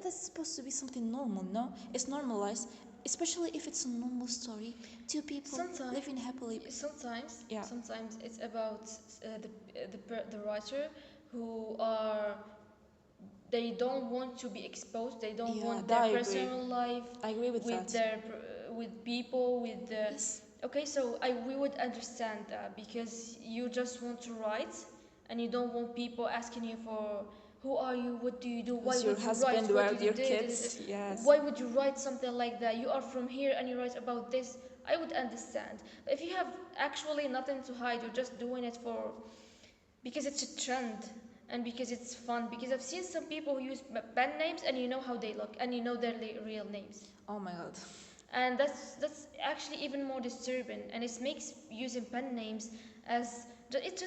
That's supposed to be something normal, no? It's normalized, especially if it's a normal story. Two people living happily. Sometimes, Yeah. sometimes it's about the writer who are. They don't want to be exposed. They don't want their personal life. I agree with that. With people with the. Yes. Okay, so we would understand that because you just want to write, and you don't want people asking you for who are you, what do you do, why Who's would your you husband, write, where what are do your you do, kids? Yes. why would you write something like that? You are from here and you write about this. I would understand. But if you have actually nothing to hide, you're just doing it for because it's a trend and because it's fun. Because I've seen some people who use pen names and you know how they look and you know their real names. Oh my god. And that's actually even more disturbing, and it makes using pen names as it's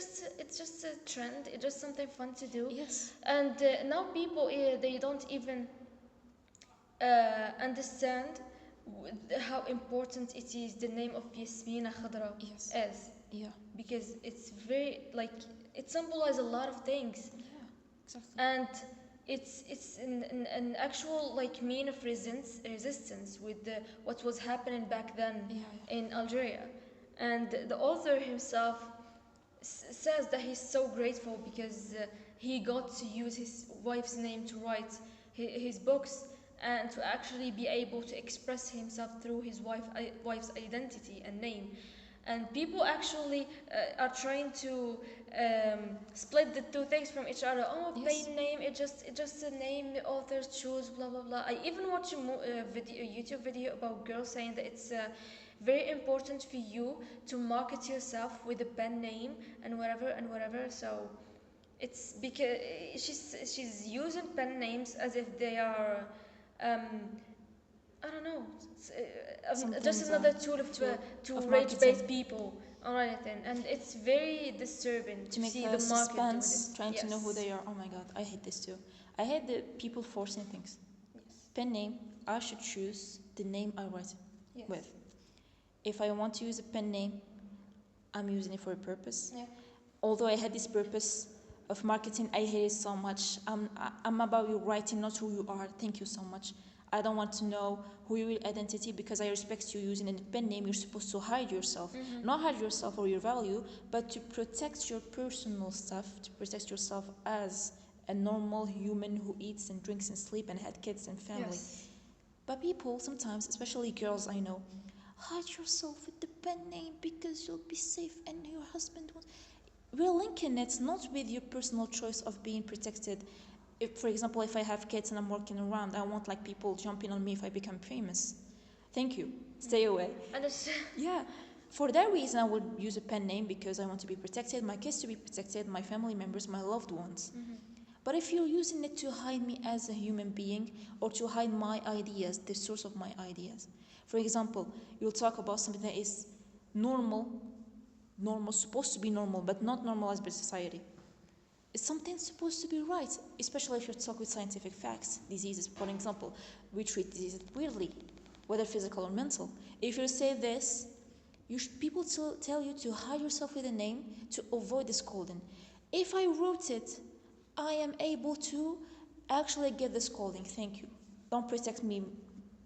just a trend. It's just something fun to do. Yes. And now people they don't even understand how important it is the name of Yasmina Khadra is. Yeah. Because it's very like it symbolizes a lot of things. Yeah. Exactly. And it's an actual like mean of resistance with what was happening back then in Algeria. And the author himself says that he's so grateful because he got to use his wife's name to write his books and to actually be able to express himself through his wife's identity and name. And people actually are trying to split the two things from each other. Oh, pen name, it's just a name the authors choose, blah blah blah. I even watched a YouTube video about girls saying that it's very important for you to market yourself with a pen name and whatever. So it's because she's using pen names as if they are I don't know, just another tool to rage-bait people or anything, and it's very disturbing to see the market doing this. Trying to know who they are. Oh my god, I hate this too. I hate the people forcing things. Yes. Pen name, I should choose the name I write with. If I want to use a pen name, I'm using it for a purpose. Yeah. Although I had this purpose of marketing, I hate it so much. I'm about you writing, not who you are. Thank you so much. I don't want to know who your identity because I respect you using a pen name. You're supposed to hide yourself. Not hide yourself or your value, but to protect your personal stuff, to protect yourself as a normal human who eats and drinks and sleep and had kids and family. Yes. But people sometimes, especially girls I know, hide yourself with the pen name because you'll be safe and your husband won't. We're linking it not with your personal choice of being protected. If, for example, if I have kids and I'm walking around, I want like people jumping on me if I become famous. Thank you. Stay away. Yeah. For that reason, I would use a pen name because I want to be protected, my kids to be protected, my family members, my loved ones. But if you're using it to hide me as a human being or to hide my ideas, the source of my ideas. For example, you'll talk about something that is normal, supposed to be normal, but not normalized by society. something's supposed to be right, especially if you talk with scientific facts. Diseases, for example, we treat diseases weirdly, whether physical or mental. If you say this, people tell you to hide yourself with a name to avoid the scolding. If I wrote it, I am able to actually get the scolding. Thank you. Don't protect me.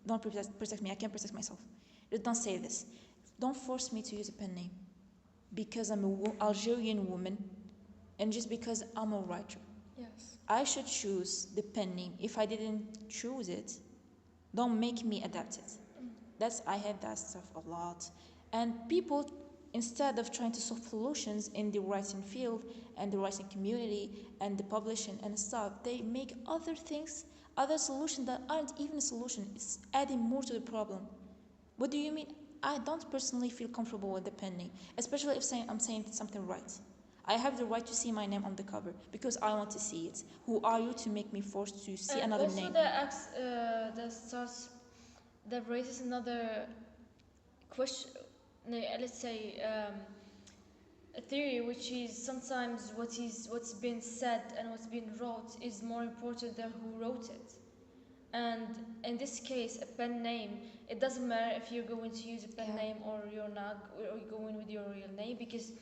Don't protect me. I can't protect myself. Don't say this. Don't force me to use a pen name because I'm an Algerian woman and just because I'm a writer. Yes. I should choose the pen name. If I didn't choose it, don't make me adapt it. I had that stuff a lot. And people, instead of trying to solve solutions in the writing field and the writing community and the publishing and stuff, they make other things, other solutions that aren't even a solution. It's adding more to the problem. What do you mean? I don't personally feel comfortable with the pen name, especially if I'm saying something right. I have the right to see my name on the cover because I want to see it. Who are you to make me forced to see And another also name? that raises another question. Let's say a theory, which is sometimes what's been said and what's been wrote is more important than who wrote it. And in this case, a pen name, it doesn't matter if you're going to use a pen name or you're not, or you're going with your real name, because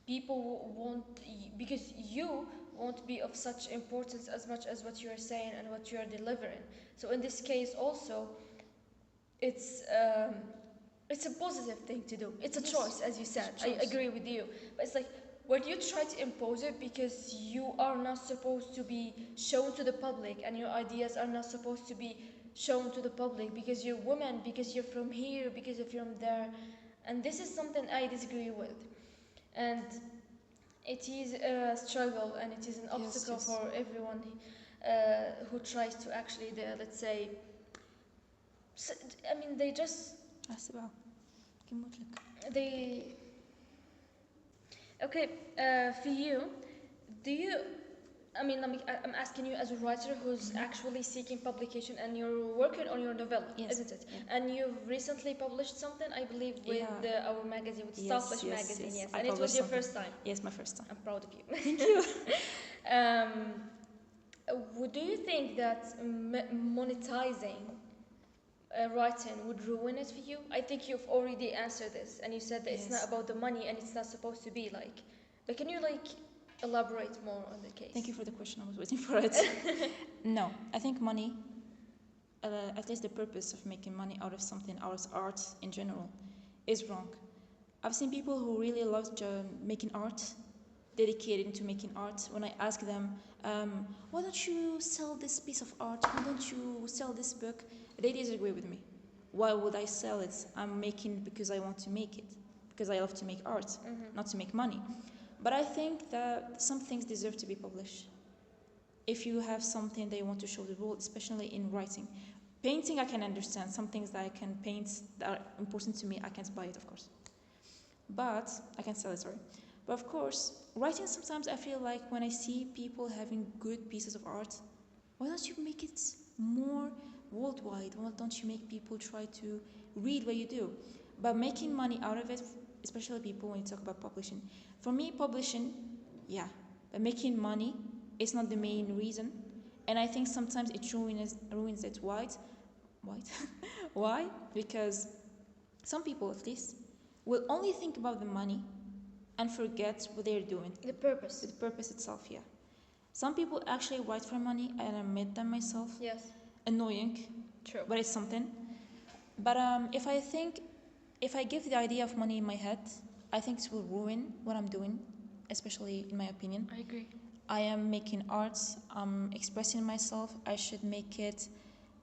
you won't be of such importance as much as what you're saying and what you're delivering. So in this case also, it's a positive thing to do. It's a choice, as you said. I agree with you. But it's like, when you try to impose it because you are not supposed to be shown to the public and your ideas are not supposed to be shown to the public because you're woman, because you're from here, because you're from there. And this is something I disagree with. And it is a struggle and it is an obstacle for everyone who tries to actually, let's say, I mean, they just... They... Okay, for you, do you... I mean, I'm asking you as a writer who's actually seeking publication, and you're working on your novella, isn't it? Yeah. And you've recently published something, I believe, with our magazine, with Starfish magazine, yes. And it was your first time. Yes, my first time. I'm proud of you. Thank you. Do you think that monetizing writing would ruin it for you? I think you've already answered this, and you said that it's not about the money and it's not supposed to be like. But can you elaborate more on the case? Thank you for the question. I was waiting for it. No, I think money, at least the purpose of making money out of something, out of art in general, is wrong. I've seen people who really love making art, dedicated to making art. When I ask them, why don't you sell this piece of art? Why don't you sell this book? They disagree with me. Why would I sell it? I'm making because I want to make it, because I love to make art, not to make money. But I think that some things deserve to be published. If you have something that you want to show the world, especially in writing. Painting, I can understand. Some things that I can paint that are important to me, I can't buy it, of course. But, I can sell it, sorry. But of course, writing, sometimes I feel like when I see people having good pieces of art, why don't you make it more worldwide? Why don't you make people try to read what you do? But making money out of it, especially people when you talk about publishing. For me, publishing, yeah, but making money is not the main reason. And I think sometimes it ruins it. Why? Why? Because some people, at least, will only think about the money and forget what they're doing. The purpose. The purpose itself, yeah. Some people actually write for money, and I admit them myself. Yes. Annoying. True. But it's something. But if I give the idea of money in my head, I think it will ruin what I'm doing, especially in my opinion. I agree. I am making art, I'm expressing myself. I should make it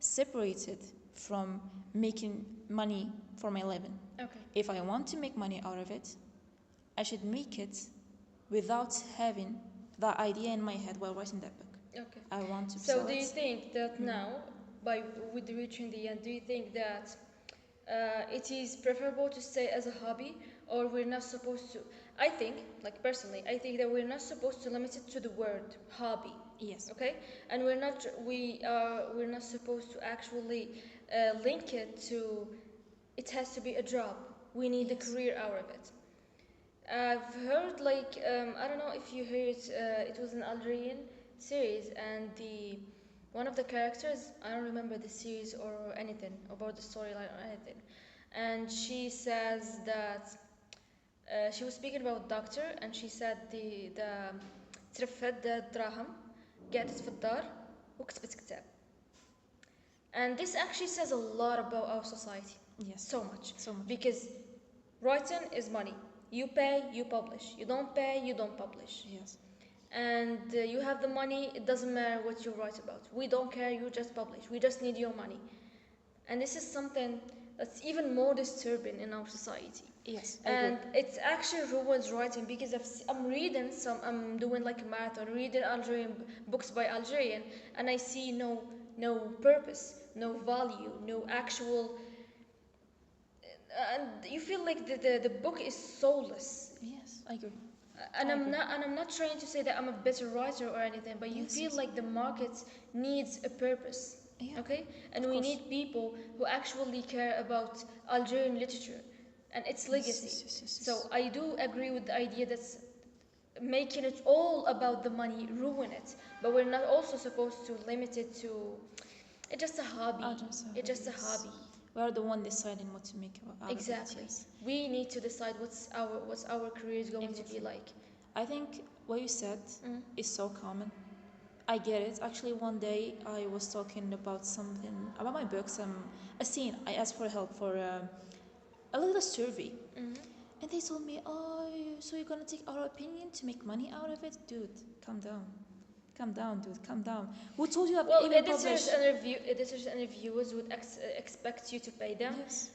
separated from making money for my living. Okay. If I want to make money out of it, I should make it without having that idea in my head while writing that book. Okay. I want to So do you think that now, with reaching the end, do you think that it is preferable to stay as a hobby, or we're not supposed to? I think, personally, I think that we're not supposed to limit it to the word hobby. Yes. Okay, and we're not supposed to actually link it to. It has to be a job. We need a career out of it. I've heard like I don't know if you heard it was an Algerian series, and the one of the characters, I don't remember the series or anything about the storyline or anything, and she says that she was speaking about doctor, and she said the ترفد دراهم قعدت في الدار وكتبت كتاب. And this actually says a lot about our society. Yes. So much. So much. Because writing is money. You pay, you publish. You don't pay, you don't publish. Yes. And you have the money, it doesn't matter what you write about. We don't care, you just publish. We just need your money. And this is something that's even more disturbing in our society. Yes. And it actually ruins writing, because I'm reading I'm doing like a marathon, reading Algerian books by Algerian, and I see no purpose, no value, no actual, and you feel like the book is soulless. Yes, I agree. And I'm not trying to say that I'm a better writer or anything, but you feel like the market needs a purpose. Yeah, okay, and we need people who actually care about Algerian literature and its legacy. So I do agree with the idea that making it all about the money ruin it, but we're not also supposed to limit it to it's just a hobby. It's just a hobby. We are the one deciding what to make out Exactly. of it. Yes. We need to decide what's our career is going to be like. I think what you said is so common. I get it. Actually, one day I was talking about something about my books. A scene. I asked for help for a little survey, and they told me, "Oh, so you're gonna take our opinion to make money out of it, dude? Calm down." Calm down, dude. Calm down. Who told you that? Well, even editors and reviewers would expect you to pay them. Yes.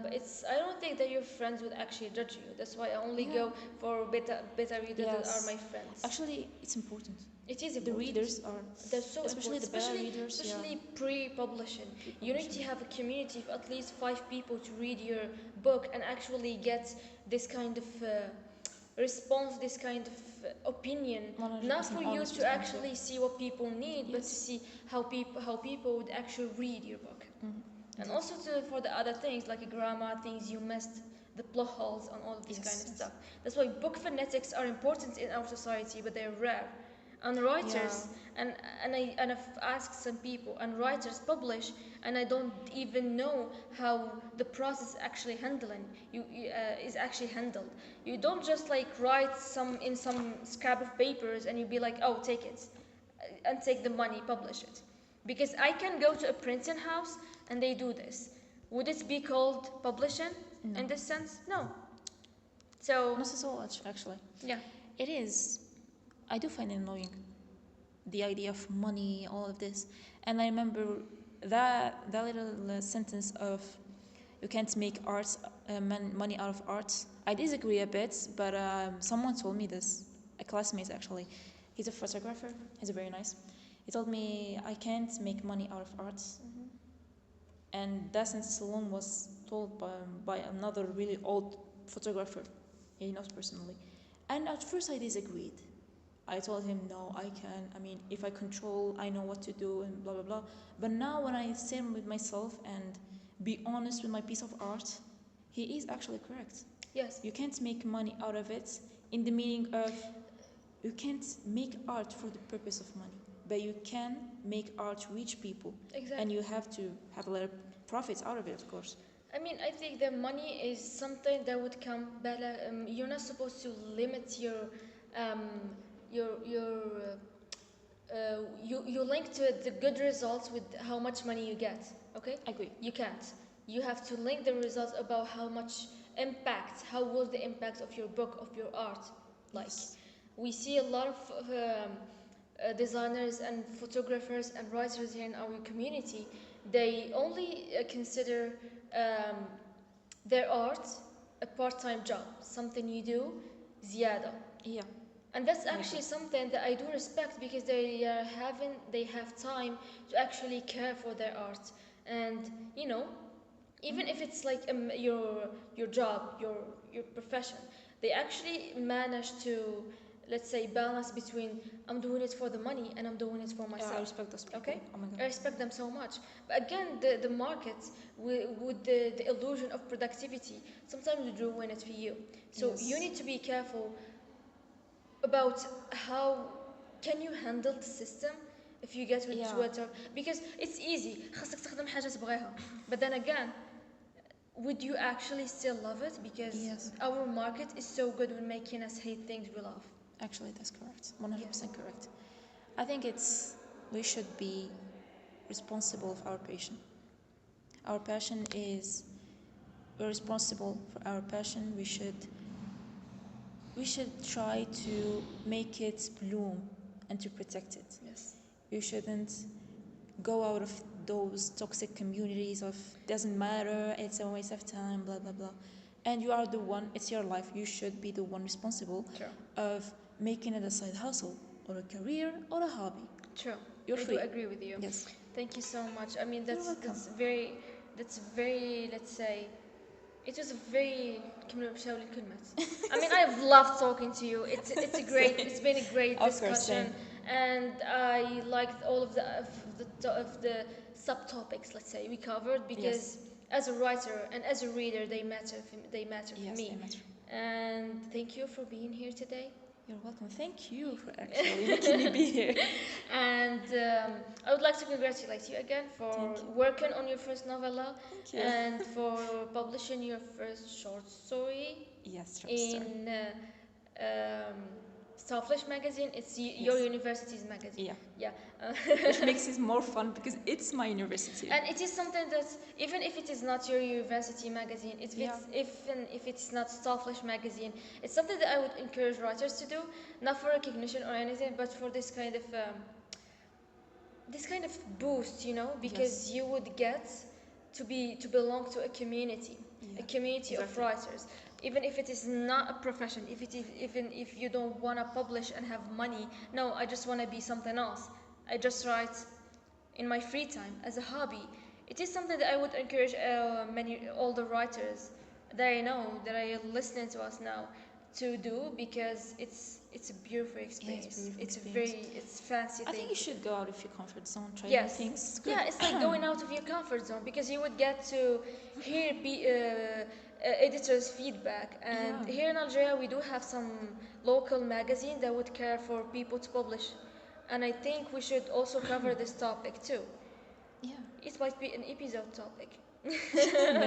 But I don't think that your friends would actually judge you. That's why I only go for beta readers that are my friends. Actually, it's important. It is important. The readers are. They're so especially important. the beta readers. Especially pre-publishing. You need to have a community of at least 5 people to read your book and actually get this kind of response, this kind of opinion, not for you to actually see what people need, but to see how people would actually read your book. And also for the other things like grammar, things you missed, the plot holes, and all of this kind of stuff. That's why book phonetics are important in our society, but they're rare. And writers, and I've asked some people, and writers publish, and I don't even know how the process actually is actually handled. You don't just like write in some scrap of papers and you be like, oh, take it, and take the money, publish it. Because I can go to a printing house and they do this. Would it be called publishing in this sense? No. So not so much, actually. Yeah. It is. I do find it annoying, the idea of money, all of this. And I remember that little sentence of you can't make money out of art. I disagree a bit, but someone told me this, a classmate actually. He's a photographer, he's very nice. He told me I can't make money out of art. And that sentence alone was told by another really old photographer he knows personally. And at first I disagreed. I told him, no, I can. I mean, if I control, I know what to do and blah, blah, blah. But now when I sit with myself and be honest with my piece of art, he is actually correct. Yes. You can't make money out of it in the meaning of you can't make art for the purpose of money, but you can make art reach people. Exactly. And you have to have a lot of profits out of it, of course. I mean, I think that money is something that would come better. You're not supposed to limit you link to the good results with how much money you get. Okay? Agree. You can't. You have to link the results about how much impact, how was the impact of your book, of your art like. Yes. We see a lot of designers and photographers and writers here in our community. They only consider their art a part-time job, something you do زيادة. Yeah. And that's actually something that I do respect, because they have time to actually care for their art. And even if it's like your job, your profession, they actually manage to let's say, balance between I'm doing it for the money and I'm doing it for myself. I respect those people. Okay? Oh my God. I respect them so much. But again, the market with the illusion of productivity sometimes ruin it for you. So Yes. you need to be careful about how can you handle the system if you get with Yeah. Twitter, because it's easy. خاصك تخدم حاجة تبغيها. But then again, would you actually still love it? Because Yes. our market is so good with making us hate things we love. Actually, that's correct. 100% correct. I think we should be responsible for our passion. Our passion is we're responsible for our passion. We should try to make it bloom and to protect it. Yes. You shouldn't go out of those toxic communities of doesn't matter, it's a waste of time, blah blah blah. And you are the one, it's your life, you should be the one responsible True. of making it a side hustle or a career or a hobby. True. You're I free. do agree with you. Yes. Thank you so much. I mean, You're that's welcome. that's very, let's say, it was a very I mean, I've loved talking to you. It's been a great Of course, discussion, same. and I liked all of the subtopics, let's say, we covered, because Yes. as a writer and as a reader, they matter for Yes, me. they matter. And thank you for being here today. You're welcome. Thank you for actually making me be here. And I would like to congratulate you again for Thank you. working on your first novella Thank you. and for publishing your first short story Yes, short story. in Starflash magazine. It's your Yes. university's magazine. Yeah. Yeah. Which makes it more fun because it's my university. And it is something that, even if it is not your university magazine, Yeah. even if it's not Starflash magazine, it's something that I would encourage writers to do, not for recognition or anything, but for this kind of boost, because Yes. you would get to belong to a community, Yeah, a community of exactly. writers. Even if it is not a profession, even if you don't want to publish and have money, no, I just want to be something else. I just write in my free time as a hobby. It is something that I would encourage all the writers that I know that are listening to us now to do, because it's a beautiful experience. beautiful It's experience. it's fancy I thing. think you should go out of your comfort zone, try new Yes. things. It's good. Yeah, it's like going out of your comfort zone, because you would get to hear editors' feedback. And Yeah. here in Algeria, we do have some local magazine that would care for people to publish. And I think we should also cover this topic too. Yeah. It might be an episode topic.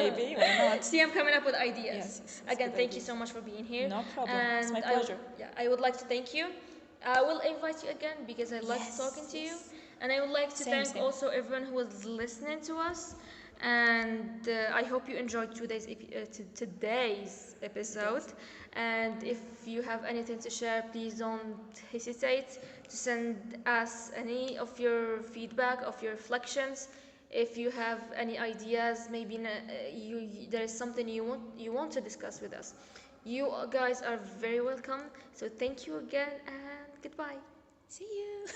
Maybe, why not? See, I'm coming up with ideas. Yes, Again, good thank idea. you so much for being here. No problem. And It's my pleasure. I would like to thank you. I will invite you again because I liked Yes, talking to you. yes. And I would like to Same, thank same. also everyone who was listening to us. And I hope you enjoyed today's episode. And if you have anything to share, please don't hesitate to send us any of your feedback, of your reflections. If you have any ideas, maybe there is something you want to discuss with us. You guys are very welcome. So thank you again, and goodbye. See you.